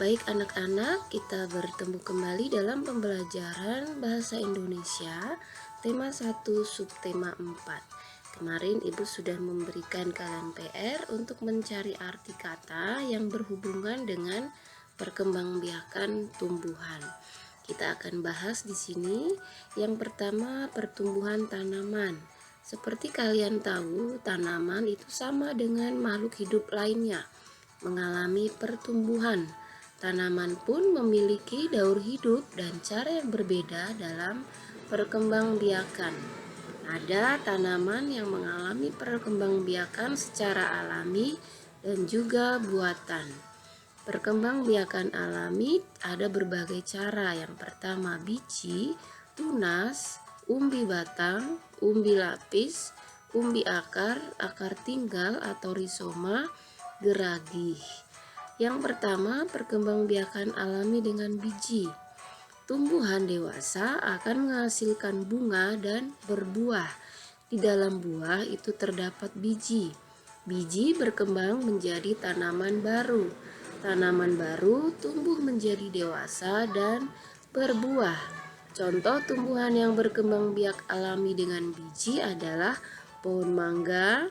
Baik anak-anak, kita bertemu kembali dalam pembelajaran Bahasa Indonesia tema 1 subtema 4. Kemarin Ibu sudah memberikan kalian PR untuk mencari arti kata yang berhubungan dengan perkembangbiakan tumbuhan. Kita akan bahas di sini. Yang pertama, pertumbuhan tanaman. Seperti kalian tahu, tanaman itu sama dengan makhluk hidup lainnya, mengalami pertumbuhan. Tanaman pun memiliki daur hidup dan cara yang berbeda dalam perkembangbiakan. Ada tanaman yang mengalami perkembangbiakan secara alami dan juga buatan. Perkembangbiakan alami ada berbagai cara. Yang pertama, biji, tunas, umbi batang, umbi lapis, umbi akar, akar tinggal atau rizoma, geragih. Yang pertama, perkembangbiakan alami dengan biji. Tumbuhan dewasa akan menghasilkan bunga dan berbuah. Di dalam buah itu terdapat biji. Biji berkembang menjadi tanaman baru. Tanaman baru tumbuh menjadi dewasa dan berbuah. Contoh tumbuhan yang berkembang biak alami dengan biji adalah pohon mangga,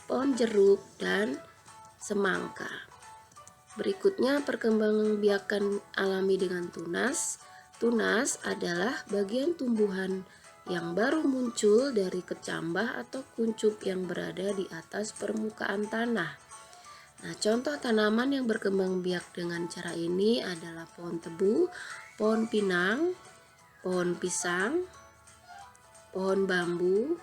pohon jeruk, dan semangka. Berikutnya, perkembangbiakan alami dengan tunas. Tunas adalah bagian tumbuhan yang baru muncul dari kecambah atau kuncup yang berada di atas permukaan tanah. Nah, contoh tanaman yang berkembang biak dengan cara ini adalah pohon tebu, pohon pinang, pohon pisang, pohon bambu,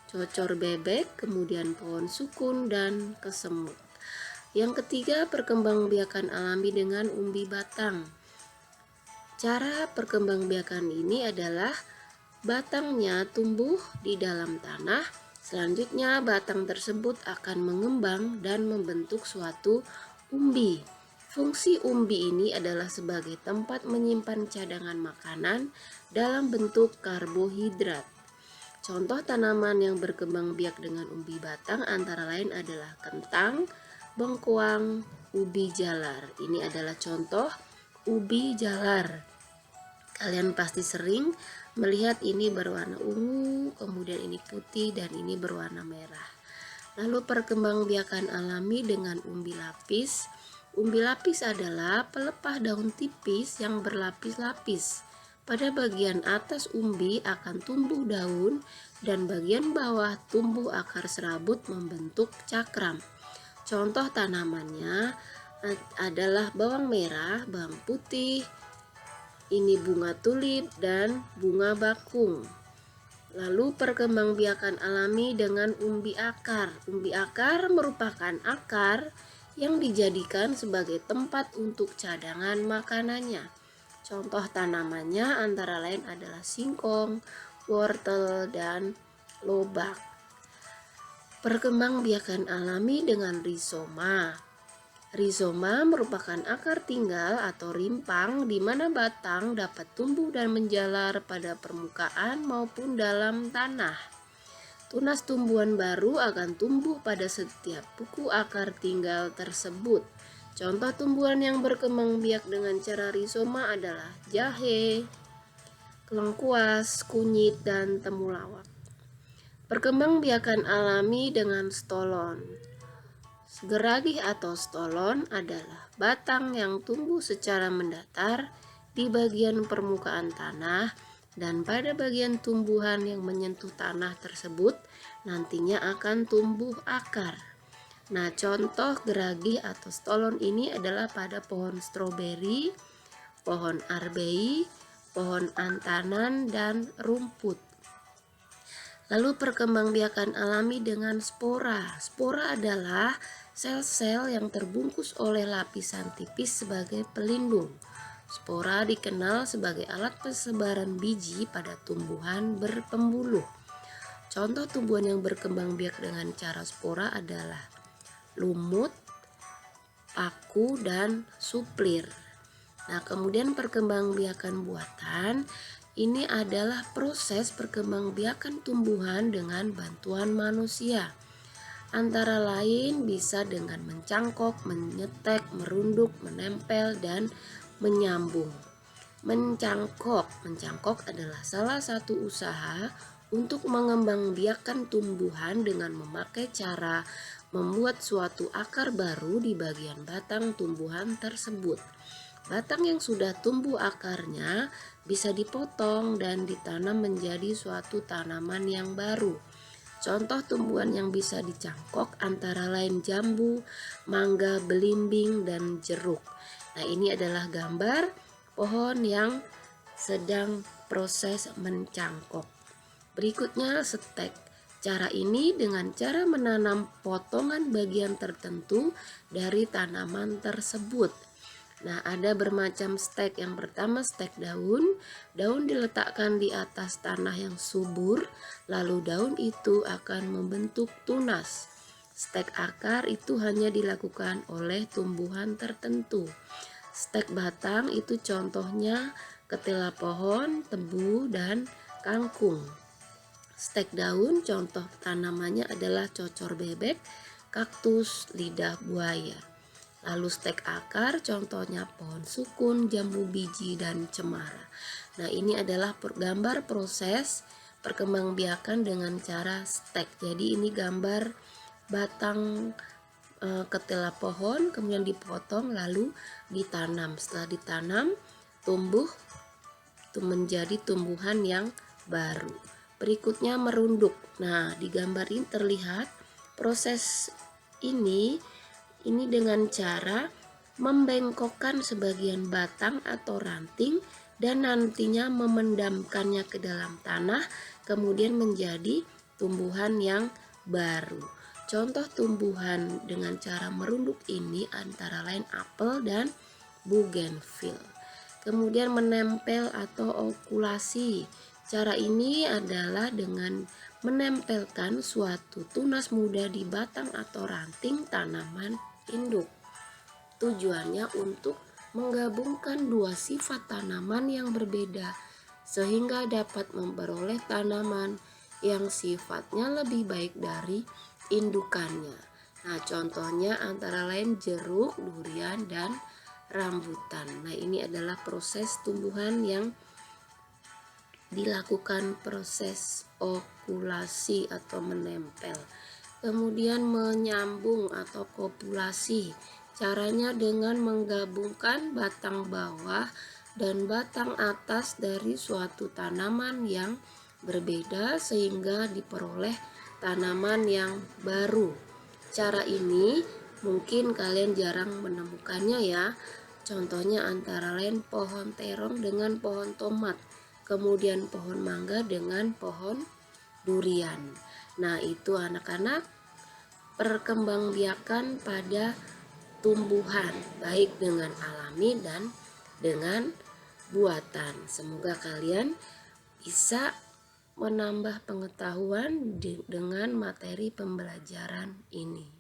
cocor bebek, kemudian pohon sukun, dan kesemut. Yang ketiga, perkembangbiakan alami dengan umbi batang. Cara perkembangbiakan ini adalah batangnya tumbuh di dalam tanah. Selanjutnya, batang tersebut akan mengembang dan membentuk suatu umbi. Fungsi umbi ini adalah sebagai tempat menyimpan cadangan makanan dalam bentuk karbohidrat. Contoh tanaman yang berkembang biak dengan umbi batang antara lain adalah kentang, bengkuang, ubi jalar. Ini adalah contoh ubi jalar. Kalian pasti sering melihat ini berwarna ungu, kemudian ini putih, dan ini berwarna merah. Lalu perkembangbiakan alami dengan umbi lapis. Umbi lapis adalah pelepah daun tipis yang berlapis-lapis. Pada bagian atas umbi akan tumbuh daun dan bagian bawah tumbuh akar serabut membentuk cakram. Contoh tanamannya adalah bawang merah, bawang putih, ini bunga tulip, dan bunga bakung. Lalu perkembangbiakan alami dengan umbi akar. Umbi akar merupakan akar yang dijadikan sebagai tempat untuk cadangan makanannya. Contoh tanamannya antara lain adalah singkong, wortel, dan lobak. Perkembangbiakan alami dengan rizoma. Rizoma merupakan akar tinggal atau rimpang di mana batang dapat tumbuh dan menjalar pada permukaan maupun dalam tanah. Tunas tumbuhan baru akan tumbuh pada setiap buku akar tinggal tersebut. Contoh tumbuhan yang berkembang biak dengan cara rizoma adalah jahe, lengkuas, kunyit, dan temulawak. Perkembangbiakan alami dengan stolon. Geragih atau stolon adalah batang yang tumbuh secara mendatar di bagian permukaan tanah, dan pada bagian tumbuhan yang menyentuh tanah tersebut nantinya akan tumbuh akar. Nah, contoh geragih atau stolon ini adalah pada pohon stroberi, pohon arbei, pohon antanan, dan rumput. Lalu perkembangbiakan alami dengan spora. Spora adalah sel-sel yang terbungkus oleh lapisan tipis sebagai pelindung. Spora dikenal sebagai alat persebaran biji pada tumbuhan berpembuluh. Contoh tumbuhan yang berkembang biak dengan cara spora adalah lumut, paku, dan suplir. Nah, kemudian perkembangbiakan buatan. Ini adalah proses perkembangbiakan tumbuhan dengan bantuan manusia. Antara lain bisa dengan mencangkok, menyetek, merunduk, menempel, dan menyambung. Mencangkok adalah salah satu usaha untuk mengembangbiakkan tumbuhan dengan memakai cara membuat suatu akar baru di bagian batang tumbuhan tersebut. Batang yang sudah tumbuh akarnya bisa dipotong dan ditanam menjadi suatu tanaman yang baru. Contoh tumbuhan yang bisa dicangkok antara lain jambu, mangga, belimbing, dan jeruk. Nah, ini adalah gambar pohon yang sedang proses mencangkok. Berikutnya stek. Cara ini dengan cara menanam potongan bagian tertentu dari tanaman tersebut. Nah, ada bermacam stek. Yang pertama stek daun. Daun diletakkan di atas tanah yang subur, lalu daun itu akan membentuk tunas. Stek akar itu hanya dilakukan oleh tumbuhan tertentu. Stek batang itu contohnya ketela pohon, tebu, dan kangkung. Stek daun contoh tanamannya adalah cocor bebek, kaktus, lidah buaya. Lalu stek akar contohnya pohon sukun, jambu biji, dan cemara. Nah, ini adalah gambar proses perkembangbiakan dengan cara stek. Jadi ini gambar batang ketela pohon kemudian dipotong lalu ditanam. Setelah ditanam tumbuh menjadi tumbuhan yang baru. Berikutnya merunduk. Nah, di gambar ini terlihat proses ini dengan cara membengkokkan sebagian batang atau ranting dan nantinya memendamkannya ke dalam tanah kemudian menjadi tumbuhan yang baru. Contoh tumbuhan dengan cara merunduk ini antara lain apel dan bougainville. Kemudian menempel atau okulasi. Cara ini adalah dengan menempelkan suatu tunas muda di batang atau ranting tanaman induk. Tujuannya untuk menggabungkan dua sifat tanaman yang berbeda sehingga dapat memperoleh tanaman yang sifatnya lebih baik dari indukannya. Nah, contohnya antara lain jeruk, durian, dan rambutan. Nah, ini adalah proses tumbuhan yang dilakukan proses okulasi atau menempel. Kemudian menyambung atau kopulasi. Caranya dengan menggabungkan batang bawah dan batang atas dari suatu tanaman yang berbeda sehingga diperoleh tanaman yang baru. Cara ini mungkin kalian jarang menemukannya ya. Contohnya antara lain pohon terong dengan pohon tomat, kemudian pohon mangga dengan pohon durian. Nah, itu anak-anak perkembangbiakan pada tumbuhan baik dengan alami dan dengan buatan. Semoga kalian bisa menambah pengetahuan dengan materi pembelajaran ini.